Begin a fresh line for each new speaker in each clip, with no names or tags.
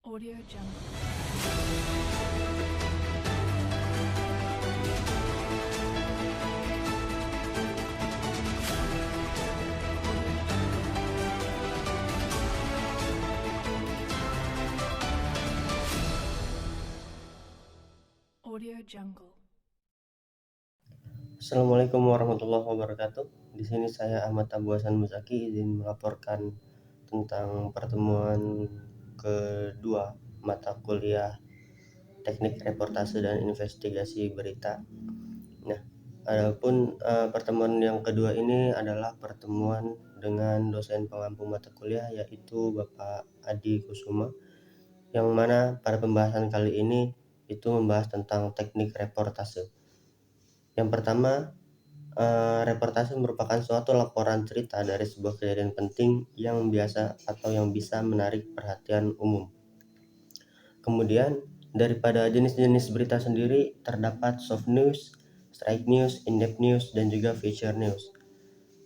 Audio Jungle. Audio Jungle.
Assalamualaikum warahmatullahi wabarakatuh. Di sini saya Ahmad Abu Hasan Muzaki izin melaporkan tentang pertemuan kedua mata kuliah Teknik Reportase dan Investigasi Berita. Nah, adapun pertemuan yang kedua ini adalah pertemuan dengan dosen pengampu mata kuliah yaitu Bapak Adi Kusuma, yang mana pada pembahasan kali ini itu membahas tentang teknik reportase. Yang pertama, reportase merupakan suatu laporan cerita dari sebuah kejadian penting yang biasa atau yang bisa menarik perhatian umum. Kemudian, daripada jenis-jenis berita sendiri terdapat soft news, straight news, in-depth news, dan juga feature news.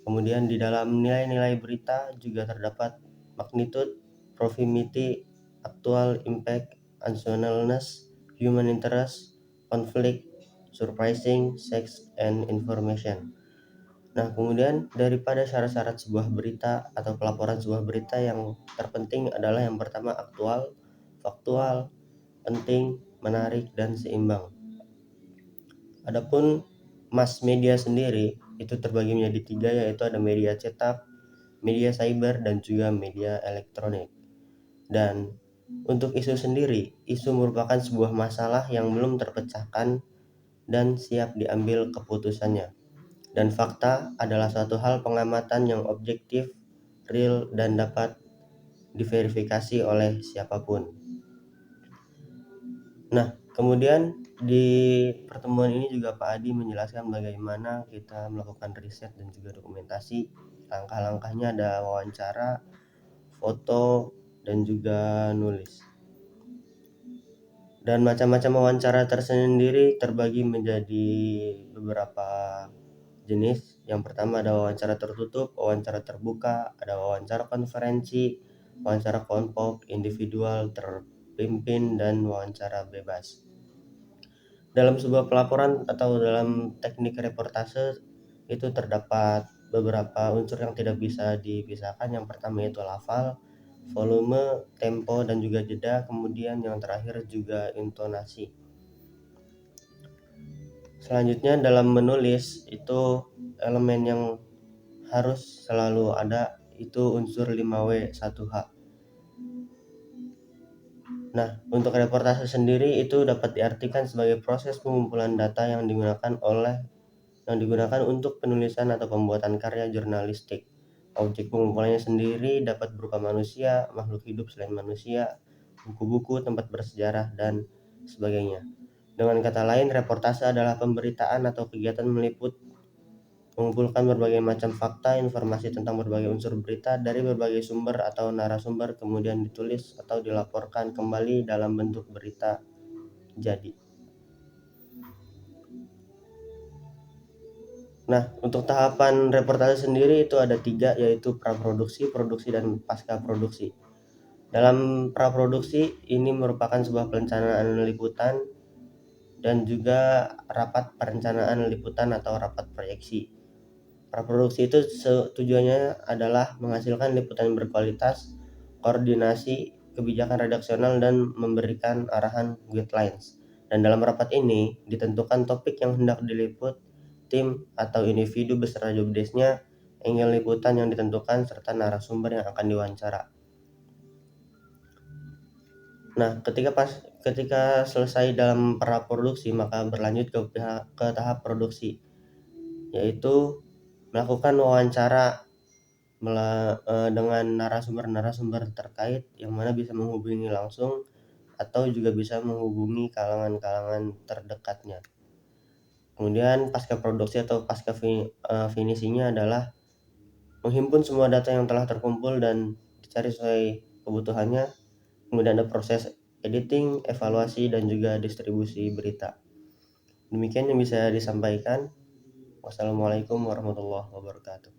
Kemudian di dalam nilai-nilai berita juga terdapat magnitude, proximity, actual, impact, unseasonableness, human interest, conflict, surprising, sex, and information. Nah, kemudian daripada syarat-syarat sebuah berita atau pelaporan sebuah berita yang terpenting adalah yang pertama aktual, faktual, penting, menarik, dan seimbang. Adapun mass media sendiri itu terbagi menjadi tiga, yaitu ada media cetak, media cyber, dan juga media elektronik. Dan untuk isu sendiri, isu merupakan sebuah masalah yang belum terpecahkan dan siap diambil keputusannya. Dan fakta adalah suatu hal pengamatan yang objektif, real, dan dapat diverifikasi oleh siapapun. Nah, kemudian di pertemuan ini juga Pak Adi menjelaskan bagaimana kita melakukan riset dan juga dokumentasi. Langkah-langkahnya ada wawancara, foto, dan juga nulis. Dan macam-macam wawancara tersendiri terbagi menjadi beberapa jenis. Yang pertama ada wawancara tertutup, wawancara terbuka, ada wawancara konferensi, wawancara kelompok, individual, terpimpin, dan wawancara bebas. Dalam sebuah pelaporan atau dalam teknik reportase itu terdapat beberapa unsur yang tidak bisa dipisahkan. Yang pertama yaitu lafal, volume, tempo, dan juga jeda. Kemudian yang terakhir juga intonasi. Selanjutnya dalam menulis itu elemen yang harus selalu ada itu unsur 5W1H. Nah, untuk reportase sendiri itu dapat diartikan sebagai proses pengumpulan data yang digunakan untuk penulisan atau pembuatan karya jurnalistik. Objek pengumpulannya sendiri dapat berupa manusia, makhluk hidup selain manusia, buku-buku, tempat bersejarah, dan sebagainya. Dengan kata lain, reportase adalah pemberitaan atau kegiatan meliput, mengumpulkan berbagai macam fakta, informasi tentang berbagai unsur berita dari berbagai sumber atau narasumber, kemudian ditulis atau dilaporkan kembali dalam bentuk berita jadi. Nah, untuk tahapan reportase sendiri itu ada 3, yaitu praproduksi, produksi, dan pasca produksi. Dalam praproduksi ini merupakan sebuah perencanaan liputan dan juga rapat perencanaan liputan atau rapat proyeksi. Praproduksi itu tujuannya adalah menghasilkan liputan yang berkualitas, koordinasi, kebijakan redaksional, dan memberikan arahan guidelines. Dan dalam rapat ini ditentukan topik yang hendak diliput, tim atau individu beserta jobdesk-nya, angle liputan yang ditentukan, serta narasumber yang akan diwawancara. Nah, ketika selesai dalam praproduksi maka berlanjut ke tahap produksi, yaitu melakukan wawancara dengan narasumber-narasumber terkait yang mana bisa menghubungi langsung atau juga bisa menghubungi kalangan-kalangan terdekatnya. Kemudian pasca produksi atau pasca finishingnya adalah menghimpun semua data yang telah terkumpul dan dicari sesuai kebutuhannya. Kemudian ada proses editing, evaluasi, dan juga distribusi berita. Demikian yang bisa disampaikan. Wassalamualaikum warahmatullahi wabarakatuh.